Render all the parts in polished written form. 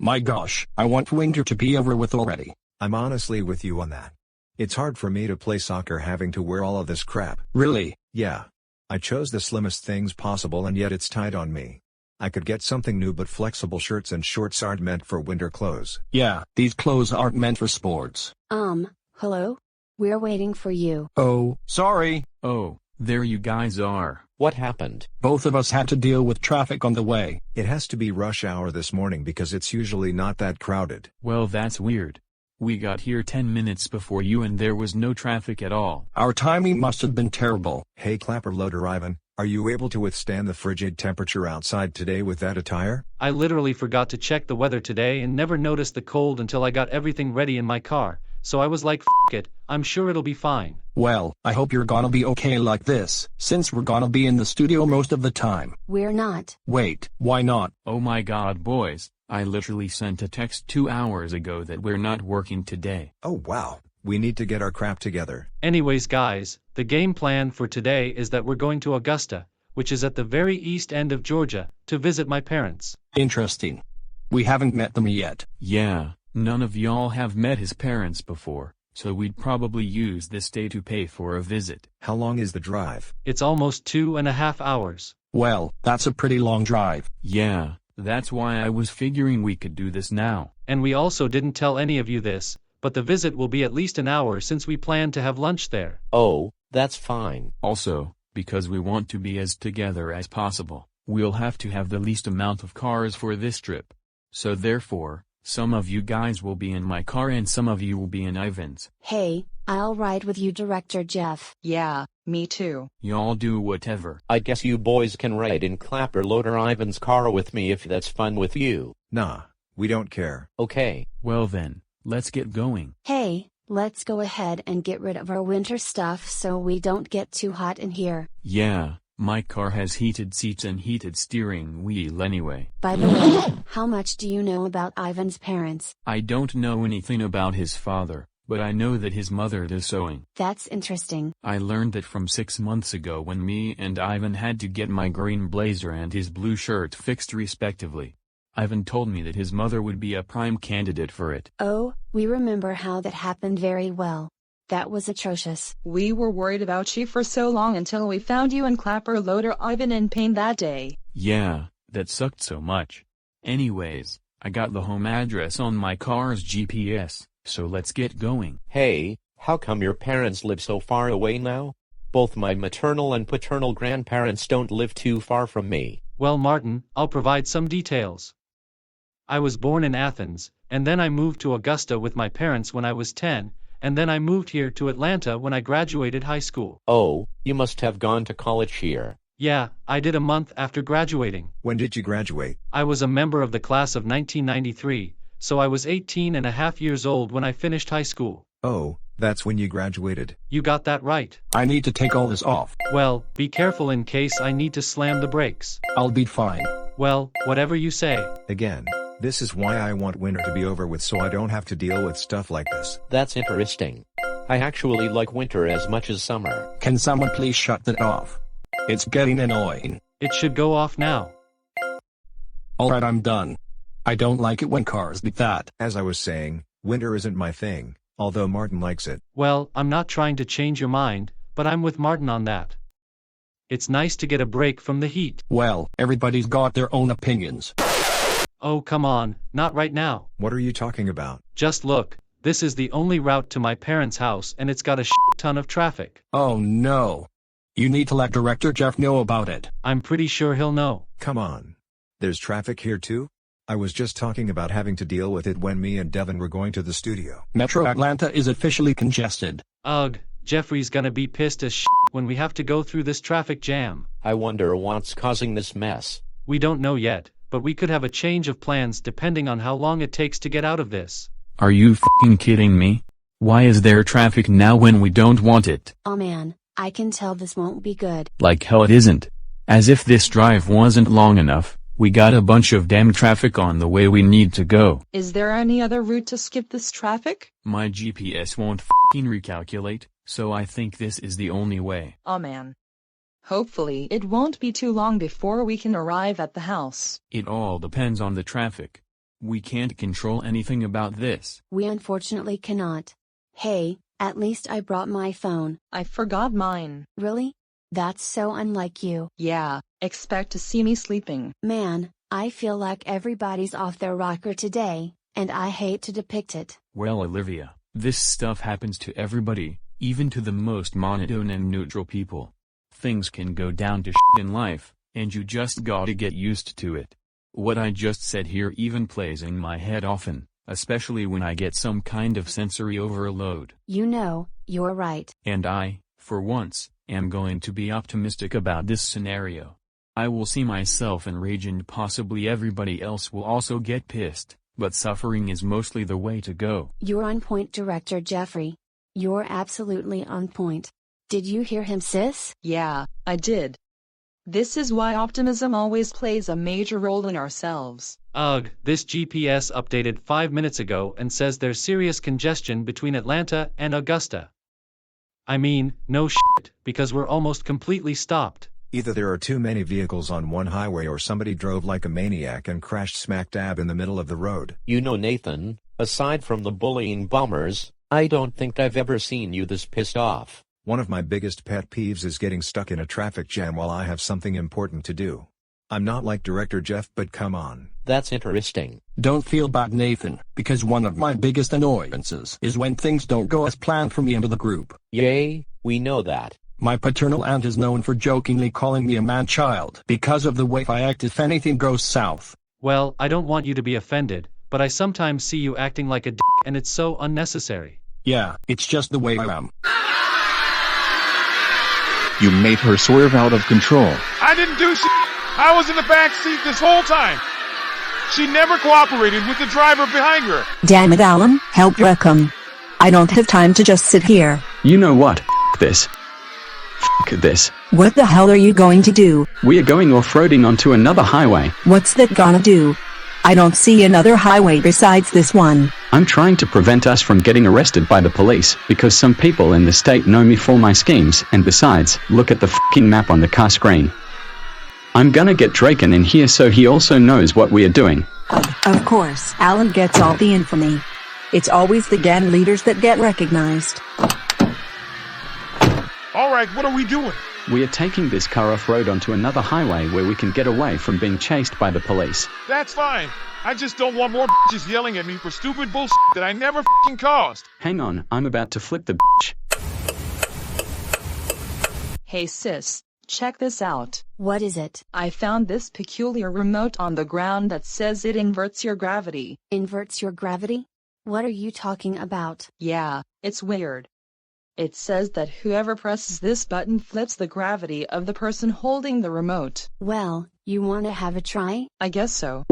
My gosh, I want winter to be over with already. I'm honestly with you on that. It's hard for me to play soccer having to wear all of this crap. Really? Yeah. I chose the slimmest things possible and yet it's tight on me. I could get something new, but flexible shirts and shorts aren't meant for winter clothes. Yeah, these clothes aren't meant for sports. Hello? We're waiting for you. Oh, sorry. Oh, there you guys are. What happened? Both of us had to deal with traffic on the way. It has to be rush hour this morning because it's usually not that crowded. Well, that's weird. We got here 10 minutes before you and there was no traffic at all. Our timing must have been terrible. Hey Clapper Loader Ivan, are you able to withstand the frigid temperature outside today with that attire? I literally forgot to check the weather today and never noticed the cold until I got everything ready in my car, so I was like, f it, I'm sure it'll be fine. Well, I hope you're gonna be okay like this, since we're gonna be in the studio most of the time. We're not. Wait, why not? Oh my god, boys, I literally sent a text 2 hours ago that we're not working today. Oh wow, we need to get our crap together. Anyways guys, the game plan for today is that we're going to Augusta, which is at the very east end of Georgia, to visit my parents. Interesting. We haven't met them yet. Yeah, none of y'all have met his parents before, so we'd probably use this day to pay for a visit. How long is the drive? It's almost 2.5 hours. Well, that's a pretty long drive. Yeah, that's why I was figuring we could do this now. And we also didn't tell any of you this, but the visit will be at least an hour since we plan to have lunch there. Oh, that's fine. Also, because we want to be as together as possible, we'll have to have the least amount of cars for this trip. So therefore, some of you guys will be in my car and some of you will be in Ivan's. Hey, I'll ride with you, Director Jeff. Yeah, me too. Y'all do whatever. I guess you boys can ride in Clapper Loader Ivan's car with me if that's fun with you. Nah, we don't care. Okay. Well then, let's get going. Hey, let's go ahead and get rid of our winter stuff so we don't get too hot in here. Yeah, my car has heated seats and heated steering wheel anyway. By the way, how much do you know about Ivan's parents? I don't know anything about his father, but I know that his mother does sewing. That's interesting. I learned that from 6 months ago when me and Ivan had to get my green blazer and his blue shirt fixed respectively. Ivan told me that his mother would be a prime candidate for it. Oh, we remember how that happened very well. That was atrocious. We were worried about you for so long until we found you and Clapper Loader Ivan in pain that day. Yeah, that sucked so much. Anyways, I got the home address on my car's GPS, so let's get going. Hey, how come your parents live so far away now? Both my maternal and paternal grandparents don't live too far from me. Well, Martin, I'll provide some details. I was born in Athens, and then I moved to Augusta with my parents when I was 10, and then I moved here to Atlanta when I graduated high school. Oh, you must have gone to college here. Yeah, I did a month after graduating. When did you graduate? I was a member of the class of 1993, so I was 18.5 years old when I finished high school. Oh, that's when you graduated. You got that right. I need to take all this off. Well, be careful in case I need to slam the brakes. I'll be fine. Well, whatever you say. Again, this is why I want winter to be over with so I don't have to deal with stuff like this. That's interesting. I actually like winter as much as summer. Can someone please shut that off? It's getting annoying. It should go off now. Alright, I'm done. I don't like it when cars do that. As I was saying, winter isn't my thing, although Martin likes it. Well, I'm not trying to change your mind, but I'm with Martin on that. It's nice to get a break from the heat. Well, everybody's got their own opinions. Oh come on, not right now. What are you talking about? Just look, this is the only route to my parents' house and it's got a ton of traffic. Oh no. You need to let Director Jeff know about it. I'm pretty sure he'll know. Come on. There's traffic here too? I was just talking about having to deal with it when me and Devin were going to the studio. Metro Atlanta is officially congested. Ugh, Jeffrey's gonna be pissed as when we have to go through this traffic jam. I wonder what's causing this mess. We don't know yet, but we could have a change of plans depending on how long it takes to get out of this. Are you f***ing kidding me? Why is there traffic now when we don't want it? Oh man, I can tell this won't be good. Like hell it isn't. As if this drive wasn't long enough, we got a bunch of damn traffic on the way we need to go. Is there any other route to skip this traffic? My GPS won't f***ing recalculate, so I think this is the only way. Oh man. Hopefully it won't be too long before we can arrive at the house. It all depends on the traffic. We can't control anything about this. We unfortunately cannot. Hey, at least I brought my phone. I forgot mine. Really? That's so unlike you. Yeah, expect to see me sleeping. Man, I feel like everybody's off their rocker today, and I hate to depict it. Well, Olivia, this stuff happens to everybody, even to the most monotone and neutral people. Things can go down to shit in life, and you just gotta get used to it. What I just said here even plays in my head often, especially when I get some kind of sensory overload. You know, you're right. And I, for once, am going to be optimistic about this scenario. I will see myself enrage and possibly everybody else will also get pissed, but suffering is mostly the way to go. You're on point, Director Jeffrey. You're absolutely on point. Did you hear him, sis? Yeah, I did. This is why optimism always plays a major role in ourselves. Ugh, this GPS updated 5 minutes ago and says there's serious congestion between Atlanta and Augusta. I mean, no shit, because we're almost completely stopped. Either there are too many vehicles on one highway or somebody drove like a maniac and crashed smack dab in the middle of the road. You know, Nathan, aside from the bullying bombers, I don't think I've ever seen you this pissed off. One of my biggest pet peeves is getting stuck in a traffic jam while I have something important to do. I'm not like Director Jeff, but come on. That's interesting. Don't feel bad, Nathan, because one of my biggest annoyances is when things don't go as planned for me and the group. Yay, we know that. My paternal aunt is known for jokingly calling me a man-child because of the way I act if anything goes south. Well, I don't want you to be offended, but I sometimes see you acting like a d***, and it's so unnecessary. Yeah, it's just the way I am. You made her swerve out of control. I didn't do shit. I was in the back seat this whole time. She never cooperated with the driver behind her. Damn it, Alan, help Reckham. I don't have time to just sit here. You know what? F this. F this. What the hell are you going to do? We are going off-roading onto another highway. What's that gonna do? I don't see another highway besides this one. I'm trying to prevent us from getting arrested by the police, because some people in the state know me for my schemes, and besides, look at the f***ing map on the car screen. I'm gonna get Draken in here so he also knows what we are doing. Of course, Alan gets all the infamy. It's always the gang leaders that get recognized. Alright, what are we doing? We are taking this car off-road onto another highway where we can get away from being chased by the police. That's fine. I just don't want more bitches yelling at me for stupid bullshit that I never f***ing caused. Hang on, I'm about to flip the bitch. Hey sis, check this out. What is it? I found this peculiar remote on the ground that says it inverts your gravity. Inverts your gravity? What are you talking about? Yeah, it's weird. It says that whoever presses this button flips the gravity of the person holding the remote. Well, you wanna have a try? I guess so.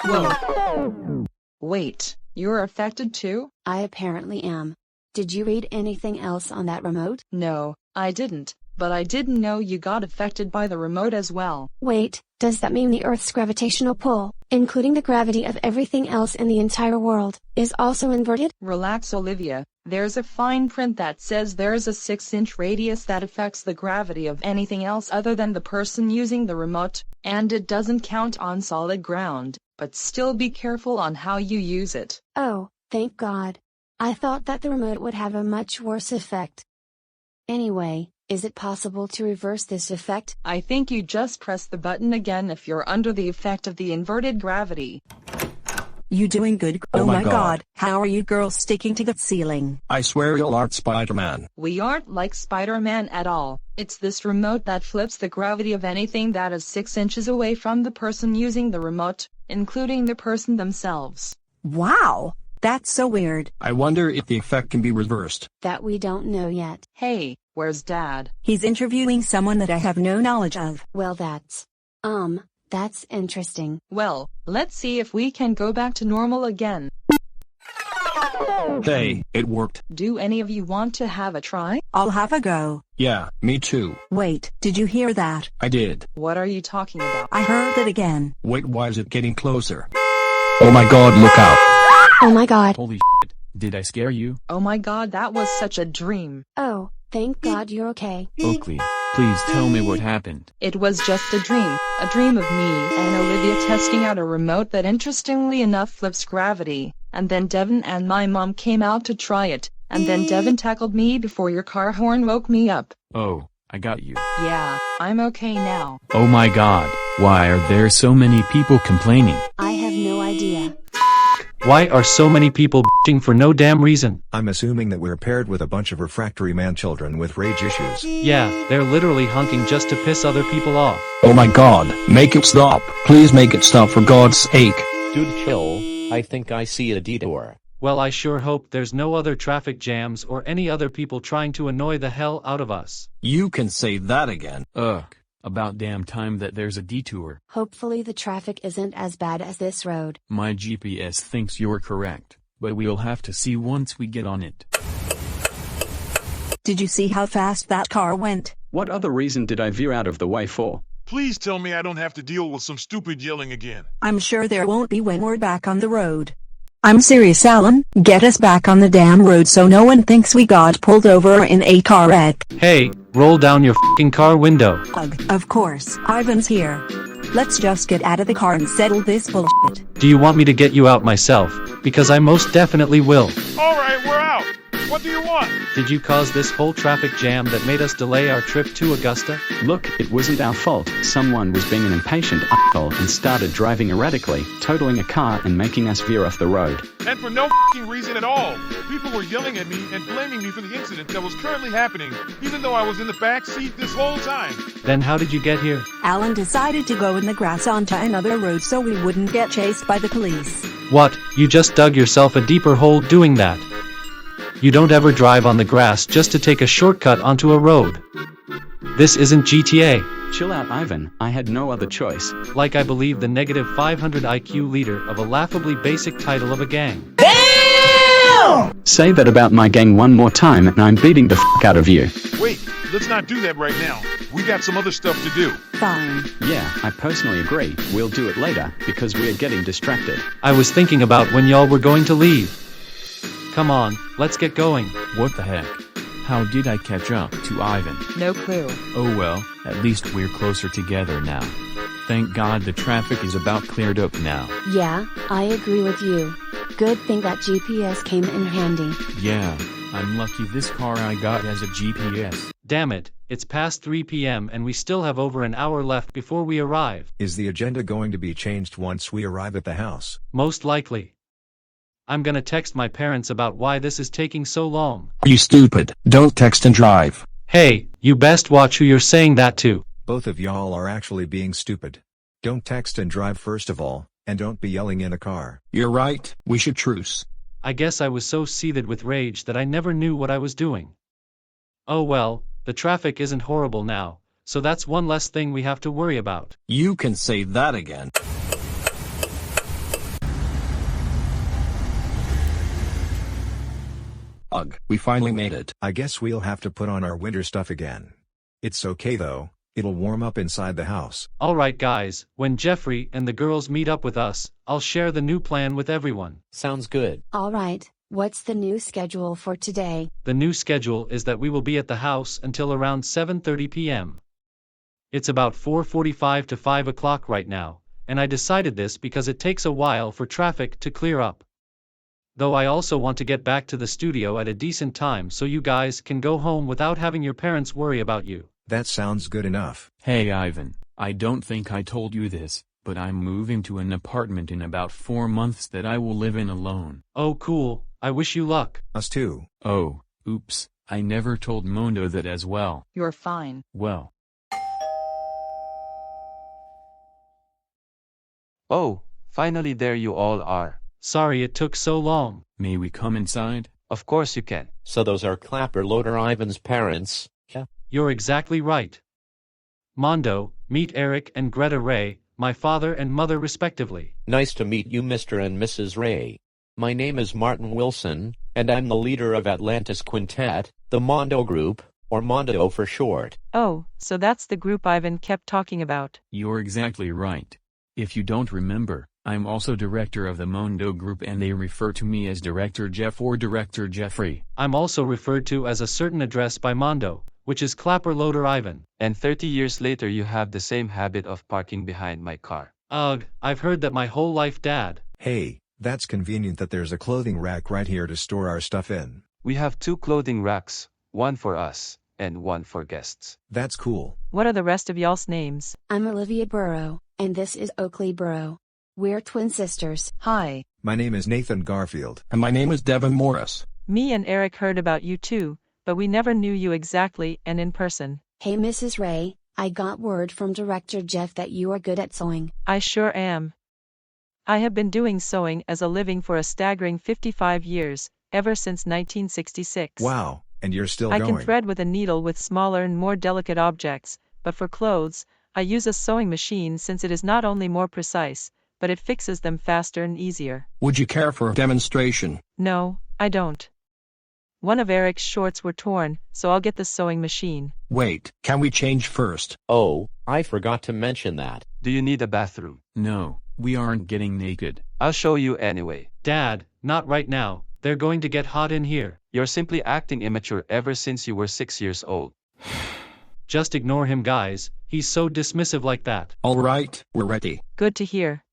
Whoa. Wait, you're affected too? I apparently am. Did you read anything else on that remote? No, I didn't, but I didn't know you got affected by the remote as well. Wait, does that mean the Earth's gravitational pull, including the gravity of everything else in the entire world, is also inverted? Relax, Olivia. There's a fine print that says there's a 6-inch radius that affects the gravity of anything else other than the person using the remote, and it doesn't count on solid ground, but still be careful on how you use it. Oh, thank God. I thought that the remote would have a much worse effect. Anyway, is it possible to reverse this effect? I think you just press the button again if you're under the effect of the inverted gravity. You doing good? Oh my God. How are you girls sticking to the ceiling? I swear you aren't Spider-Man. We aren't like Spider-Man at all. It's this remote that flips the gravity of anything that is 6 inches away from the person using the remote, including the person themselves. Wow, that's so weird. I wonder if the effect can be reversed. That we don't know yet. Hey, where's Dad? He's interviewing someone that I have no knowledge of. Well, that's interesting. Well, let's see if we can go back to normal again. Hey, it worked. Do any of you want to have a try? I'll have a go. Yeah, me too. Wait, did you hear that? I did. What are you talking about? I heard it again. Wait, why is it getting closer? Oh my God, look out. Oh my God. Holy shit, did I scare you? Oh my God, that was such a dream. Oh, thank God you're okay. Oakley, Please tell me what happened. It was just a dream of me and Olivia testing out a remote that interestingly enough flips gravity, and then Devin and my mom came out to try it, and then Devin tackled me before your car horn woke me up. Oh, I got you. Yeah, I'm okay now. Oh my god, why are there so many people complaining? I have no idea. Why are so many people bitching for no damn reason? I'm assuming that we're paired with a bunch of refractory man children with rage issues. Yeah, they're literally honking just to piss other people off. Oh my god, make it stop. Please make it stop for God's sake. Dude, chill. I think I see a detour. Well, I sure hope there's no other traffic jams or any other people trying to annoy the hell out of us. You can say that again. Ugh, about damn time that there's a detour. Hopefully the traffic isn't as bad as this road. My GPS thinks you're correct, but we'll have to see once we get on it. Did you see how fast that car went? What other reason did I veer out of the way for? Please tell me I don't have to deal with some stupid yelling again. I'm sure there won't be when we're back on the road. I'm serious, Alan. Get us back on the damn road so no one thinks we got pulled over in a car wreck. Hey, roll down your f***ing car window. Ugh, of course, Ivan's here. Let's just get out of the car and settle this bullshit. Do you want me to get you out myself? Because I most definitely will. Alright, we're out. What do you want? Did you cause this whole traffic jam that made us delay our trip to Augusta? Look, it wasn't our fault. Someone was being an impatient asshole and started driving erratically, totaling a car and making us veer off the road. And for no f***ing reason at all. People were yelling at me and blaming me for the incident that was currently happening, even though I was in the back seat this whole time. Then how did you get here? Alan decided to go in the grass onto another road so we wouldn't get chased by the police. What, you just dug yourself a deeper hole doing that? You don't ever drive on the grass just to take a shortcut onto a road. This isn't GTA. Chill out, Ivan. I had no other choice. Like I believe the negative 500 IQ leader of a laughably basic title of a gang. Damn! Say that about my gang one more time and I'm beating the f*** out of you. Wait, let's not do that right now. We got some other stuff to do. Fine. Yeah, I personally agree. We'll do it later, because we're getting distracted. I was thinking about when y'all were going to leave. Come on, let's get going. What the heck? How did I catch up to Ivan? No clue. Oh well, at least we're closer together now. Thank God the traffic is about cleared up now. Yeah, I agree with you. Good thing that GPS came in handy. Yeah, I'm lucky this car I got has a GPS. Damn it, it's past 3 p.m. and we still have over an hour left before we arrive. Is the agenda going to be changed once we arrive at the house? Most likely. I'm gonna text my parents about why this is taking so long. Are you stupid? Don't text and drive. Hey, you best watch who you're saying that to. Both of y'all are actually being stupid. Don't text and drive first of all, and don't be yelling in a car. You're right, we should truce. I guess I was so seethed with rage that I never knew what I was doing. Oh well, the traffic isn't horrible now, so that's one less thing we have to worry about. You can say that again. Ugh, we finally made it. I guess we'll have to put on our winter stuff again. It's okay though, it'll warm up inside the house. Alright guys, when Jeffrey and the girls meet up with us, I'll share the new plan with everyone. Sounds good. Alright, what's the new schedule for today? The new schedule is that we will be at the house until around 7:30 p.m. It's about 4:45 to 5 o'clock right now, and I decided this because it takes a while for traffic to clear up. Though I also want to get back to the studio at a decent time so you guys can go home without having your parents worry about you. That sounds good enough. Hey Ivan, I don't think I told you this, but I'm moving to an apartment in about 4 months that I will live in alone. Oh cool, I wish you luck. Us too. Oh, oops, I never told Mondo that as well. You're fine. Well. Oh, finally there you all are. Sorry it took so long. May we come inside? Of course you can. So those are Clapper Loader Ivan's parents. Yeah. You're exactly right. Mondo, meet Eric and Greta Ray, my father and mother respectively. Nice to meet you, Mr. and Mrs. Ray. My name is Martin Wilson, and I'm the leader of Atlantis Quintet, the MONDO group, or MONDO for short. Oh, so that's the group Ivan kept talking about. You're exactly right. If you don't remember, I'm also director of the MONDO group and they refer to me as Director Jeff or Director Jeffrey. I'm also referred to as a certain address by Mondo, which is clapper loader Ivan. And 30 years later you have the same habit of parking behind my car. Ugh, I've heard that my whole life, Dad. Hey, that's convenient that there's a clothing rack right here to store our stuff in. We have 2 clothing racks, one for us, and one for guests. That's cool. What are the rest of y'all's names? I'm Olivia Burrow, and this is Oakley Burrow. We're twin sisters. Hi. My name is Nathan Garfield. And my name is Devin Morris. Me and Eric heard about you too, but we never knew you exactly and in person. Hey Mrs. Ray, I got word from Director Jeff that you are good at sewing. I sure am. I have been doing sewing as a living for a staggering 55 years, ever since 1966. Wow, and you're still I going. can thread with a needle with smaller and more delicate objects, but for clothes, I use a sewing machine since it is not only more precise, but it fixes them faster and easier. Would you care for a demonstration? No, I don't. One of Eric's shorts were torn, so I'll get the sewing machine. Wait, can we change first? Oh, I forgot to mention that. Do you need a bathroom? No, we aren't getting naked. I'll show you anyway. Dad, not right now. They're going to get hot in here. You're simply acting immature ever since you were 6 years old. Just ignore him, guys. He's so dismissive like that. All right, we're ready. Good to hear.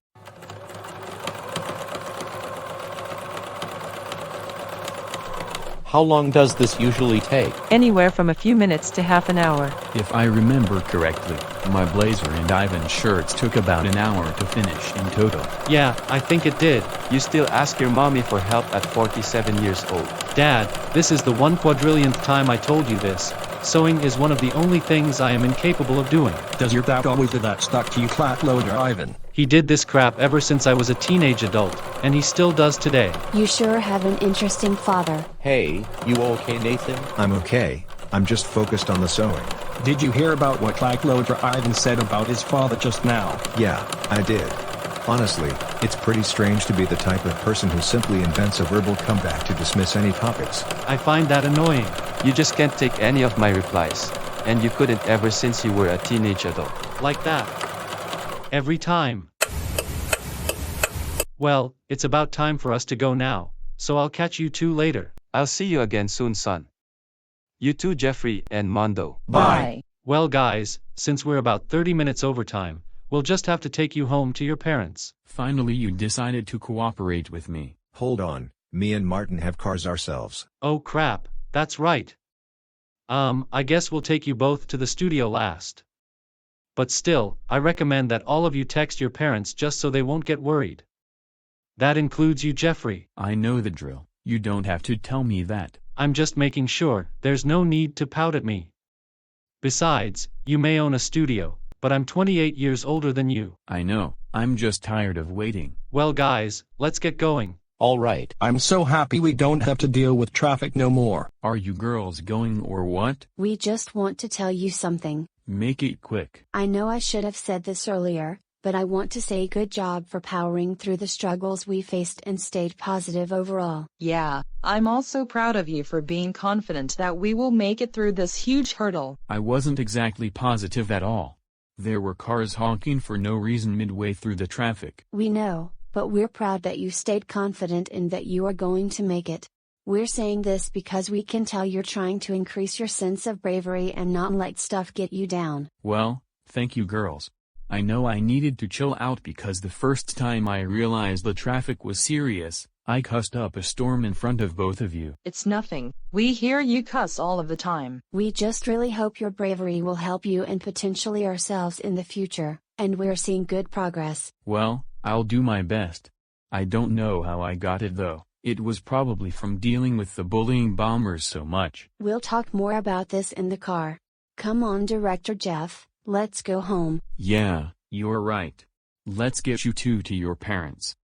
How long does this usually take? Anywhere from a few minutes to half an hour. If I remember correctly, my blazer and Ivan's shirts took about an hour to finish in total. Yeah, I think it did. You still ask your mommy for help at 47 years old. Dad, this is the 1/4,000,000th time I told you this. Sewing is one of the only things I am incapable of doing. Does your dad always do that stuck to you, clap loader Ivan? He did this crap ever since I was a teenage adult, and he still does today. You sure have an interesting father. Hey, you okay, Nathan? I'm okay. I'm just focused on the sewing. Did you hear about what clap loader Ivan said about his father just now? Yeah, I did. Honestly, it's pretty strange to be the type of person who simply invents a verbal comeback to dismiss any topics. I find that annoying. You just can't take any of my replies. And you couldn't ever since you were a teenage adult. Like that. Every time. Well, it's about time for us to go now, so I'll catch you two later. I'll see you again soon, son. You too, Jeffrey and Mondo. Bye. Well guys, since we're about 30 minutes overtime, we'll just have to take you home to your parents. Finally you decided to cooperate with me. Hold on, me and Martin have cars ourselves. Oh crap, that's right. I guess we'll take you both to the studio last. But still, I recommend that all of you text your parents just so they won't get worried. That includes you, Jeffrey. I know the drill. You don't have to tell me that. I'm just making sure, there's no need to pout at me. Besides, you may own a studio, but I'm 28 years older than you. I know, I'm just tired of waiting. Well guys, let's get going. All right. I'm so happy we don't have to deal with traffic no more. Are you girls going or what? We just want to tell you something. Make it quick. I know I should have said this earlier, but I want to say good job for powering through the struggles we faced and stayed positive overall. Yeah, I'm also proud of you for being confident that we will make it through this huge hurdle. I wasn't exactly positive at all. There were cars honking for no reason midway through the traffic. We know, but we're proud that you stayed confident and that you are going to make it. We're saying this because we can tell you're trying to increase your sense of bravery and not let stuff get you down. Well, thank you girls. I know I needed to chill out because the first time I realized the traffic was serious, I cussed up a storm in front of both of you. It's nothing. We hear you cuss all of the time. We just really hope your bravery will help you and potentially ourselves in the future, and we're seeing good progress. Well, I'll do my best. I don't know how I got it though. It was probably from dealing with the bullying bombers so much. We'll talk more about this in the car. Come on, Director Jeff, let's go home. Yeah, you're right. Let's get you two to your parents.